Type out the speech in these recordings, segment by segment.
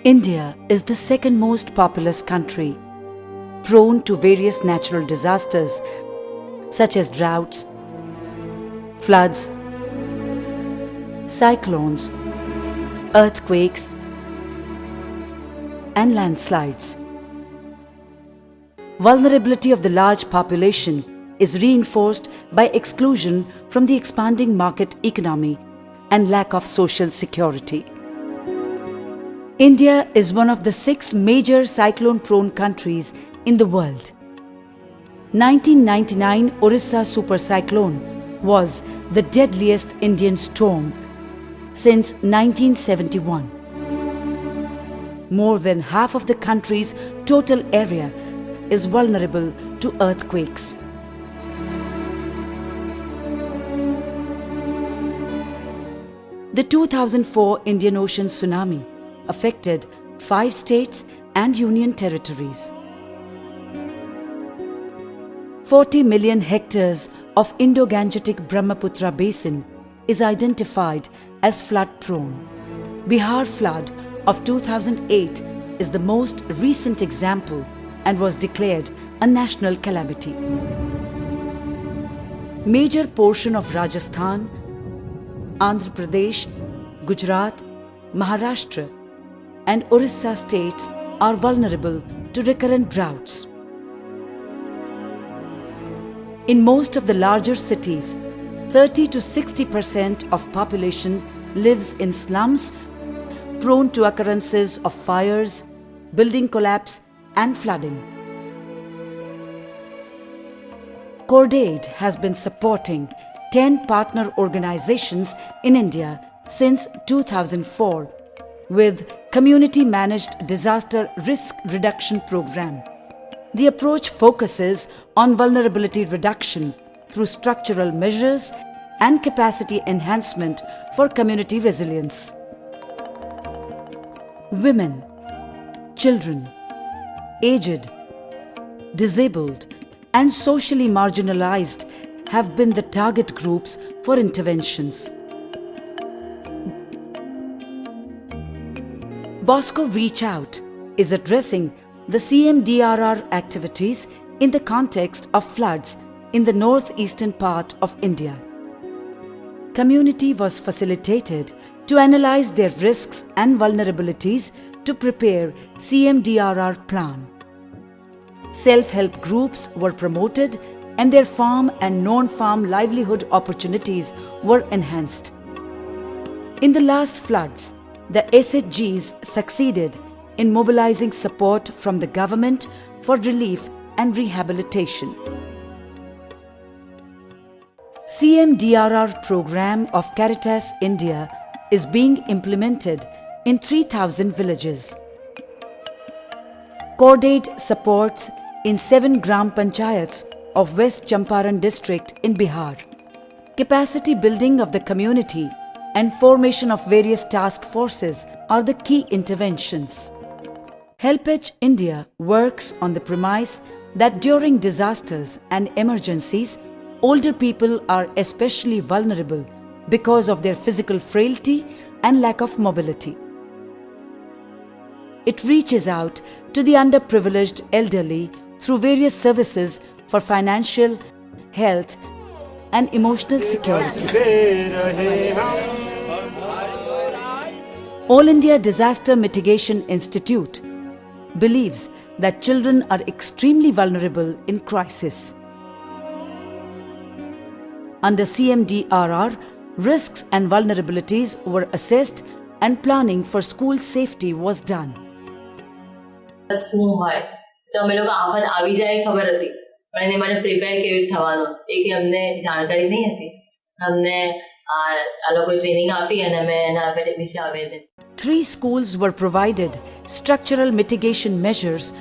India is the second most populous country, prone to various natural disasters such as droughts, floods, cyclones, earthquakes, and landslides. Vulnerability of the large population is reinforced by exclusion from the expanding market economy and lack of social security. India is one of the 6 major cyclone-prone countries in the world. 1999 Orissa super cyclone was the deadliest Indian storm since 1971. More than half of the country's total area is vulnerable to earthquakes. The 2004 Indian Ocean tsunami affected 5 states and union territories. 40 million hectares of Indo-Gangetic Brahmaputra basin is identified as flood-prone. Bihar flood of 2008 is the most recent example and was declared a national calamity. Major portion of Rajasthan, Andhra Pradesh, Gujarat, Maharashtra and Orissa states are vulnerable to recurrent droughts. In most of the larger cities, 30 to 60% of population lives in slums prone to occurrences of fires, building collapse and flooding. CORDAID has been supporting 10 partner organizations in India since 2004 with community-managed disaster risk reduction program. The approach focuses on vulnerability reduction through structural measures and capacity enhancement for community resilience. Women, children, aged, disabled, and socially marginalized have been the target groups for interventions. Bosco Reach Out is addressing the CMDRR activities in the context of floods in the northeastern part of India. Community was facilitated to analyze their risks and vulnerabilities to prepare CMDRR plan. Self-help groups were promoted and their farm and non-farm livelihood opportunities were enhanced. In the last floods, the SHGs succeeded in mobilizing support from the government for relief and rehabilitation. CMDRR program of Caritas India is being implemented in 3,000 villages. CORDAID supports in 7 Gram Panchayats of West Champaran district in Bihar. Capacity building of the community and formation of various task forces are the key interventions. HelpAge India works on the premise that during disasters and emergencies, older people are especially vulnerable because of their physical frailty and lack of mobility. It reaches out to the underprivileged elderly through various services for financial, health, and emotional security. All India Disaster Mitigation Institute believes that children are extremely vulnerable in crisis. Under CMDRR, risks and vulnerabilities were assessed and planning for school safety was done. શું હોય તો અમે લોકો આફત આવી જાય ખબર હતી પણ એને માટે પ્રિપેર કેવી રીતે થવાનું એ કે અમને જાણકારી નહીં હતી અમને આ લોકો ટ્રેનિંગ આપી અને અમે એના વિશે awareness 3 schools were provided structural mitigation measures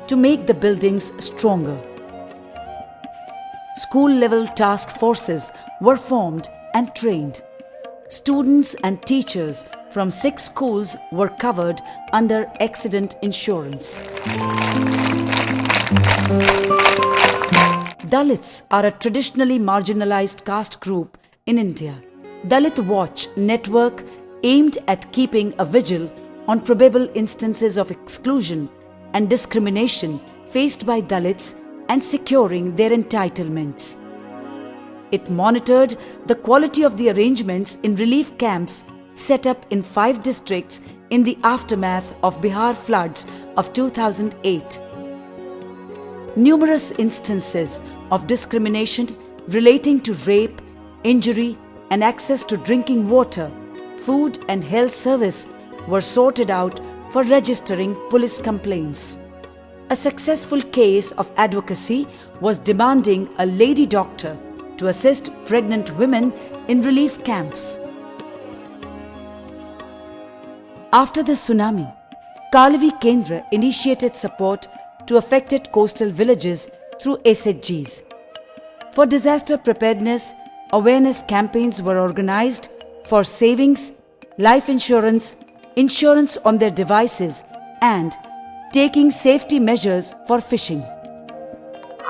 to make the buildings stronger. School-level task forces were formed and trained. Students and teachers from 6 schools were covered under accident insurance. Dalits are a traditionally marginalized caste group in India. Dalit Watch network aimed at keeping a vigil on probable instances of exclusion and discrimination faced by Dalits and securing their entitlements. It monitored the quality of the arrangements in relief camps set up in 5 districts in the aftermath of Bihar floods of 2008. Numerous instances of discrimination relating to rape, injury, and access to drinking water, food and health service were sorted out for registering police complaints. A successful case of advocacy was demanding a lady doctor to assist pregnant women in relief camps. After the tsunami, Kalavi Kendra initiated support to affected coastal villages through SHGs. For disaster preparedness, awareness campaigns were organized for savings, life insurance, insurance on their devices, and taking safety measures for fishing.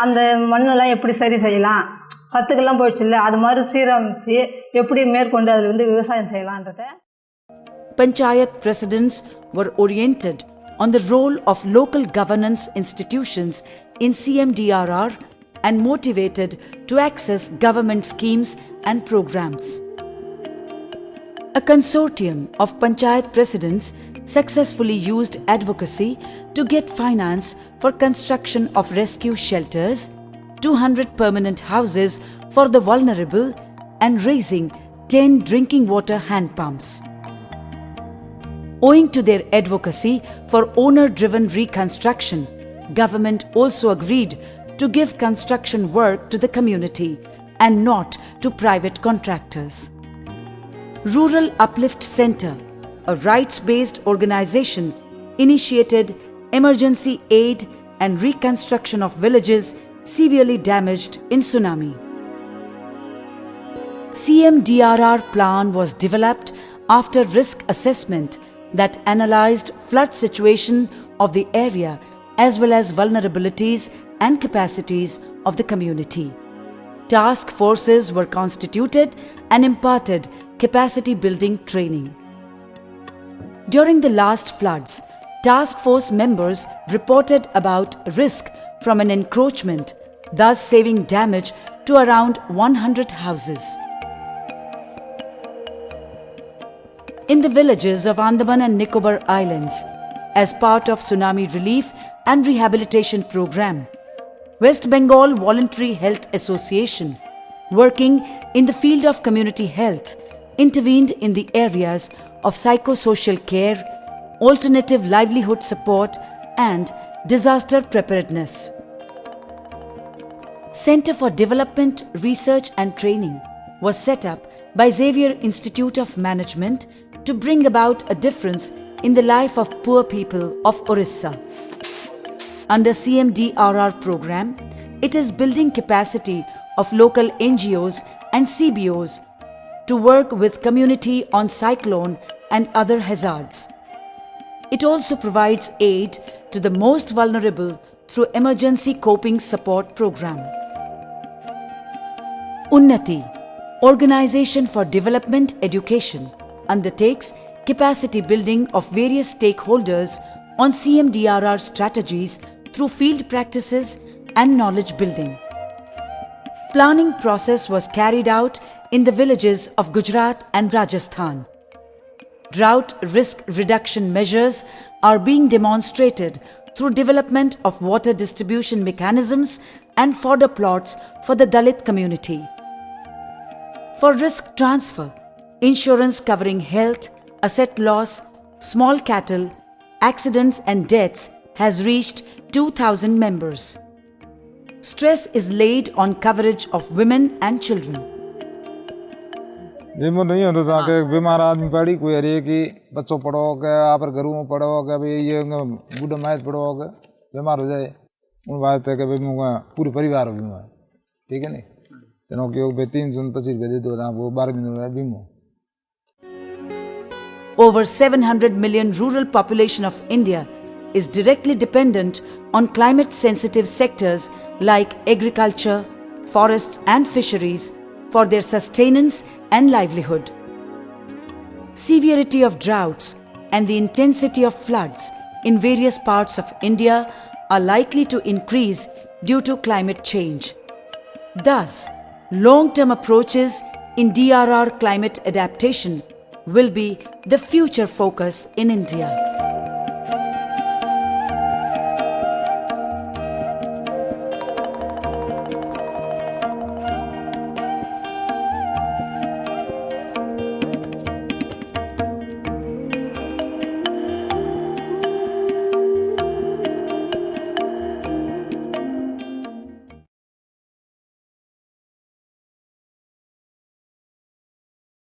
அந்த மண்ணெல்லாம் எப்படி சரி செய்யலாம், சத்துக்கெல்லாம் போயிடுச்சு இல்லை, அது மாதிரி சீரமைச்சு எப்படி மேற்கொண்டு அதில் வந்து விவசாயம் செய்யலான்றத. Panchayat presidents were oriented on the role of local governance institutions in CMDRR and motivated to access government schemes and programs. A consortium of Panchayat presidents successfully used advocacy to get finance for construction of rescue shelters, 200 permanent houses for the vulnerable, and raising 10 drinking water hand pumps. Owing to their advocacy for owner-driven reconstruction, government also agreed to give construction work to the community and not to private contractors. Rural Uplift Center, a rights-based organization, initiated emergency aid and reconstruction of villages severely damaged in tsunami. CMDRR plan was developed after risk assessment that analyzed flood situation of the area as well as vulnerabilities and capacities of the community. Task forces were constituted and imparted capacity building training. During the last floods, task force members reported about risk from an encroachment, thus saving damage to around 100 houses. In the villages of Andaman and Nicobar Islands, as part of Tsunami Relief and Rehabilitation Program, West Bengal Voluntary Health Association, working in the field of community health, intervened in the areas of psychosocial care, alternative livelihood support, and disaster preparedness. Center for Development, Research and Training was set up by Xavier Institute of Management to bring about a difference in the life of poor people of Orissa. Under CMDRR program, it is building capacity of local NGOs and CBOs to work with community on cyclone and other hazards. It also provides aid to the most vulnerable through emergency coping support program. Unnati, Organization for Development Education, undertakes capacity building of various stakeholders on CMDRR strategies through field practices and knowledge building. Planning process was carried out in the villages of Gujarat and Rajasthan. Drought risk reduction measures are being demonstrated through development of water distribution mechanisms and fodder plots for the Dalit community. For risk transfer, insurance covering health, asset loss, small cattle, accidents and deaths has reached 2,000 members. Stress is laid on coverage of women and children. बीमा नहीं होता जाके बीमार आदमी पड़ी कोई अरे कि बच्चों पढ़ो के आप घरों में पढ़ो के भाई ये बूढ़ा मैच पढ़ो के बीमार हो जाए उन बात है कि भाई पूरे परिवार हो बीमार ठीक है नहीं चलो कि वो 325 गजे दो ना वो 12 दिन में बीमा. Over 700 million rural population of India is directly dependent on climate-sensitive sectors like agriculture, forests and fisheries for their sustenance and livelihood. Severity of droughts and the intensity of floods in various parts of India are likely to increase due to climate change. Thus, long-term approaches in DRR climate adaptation will be the future focus in India.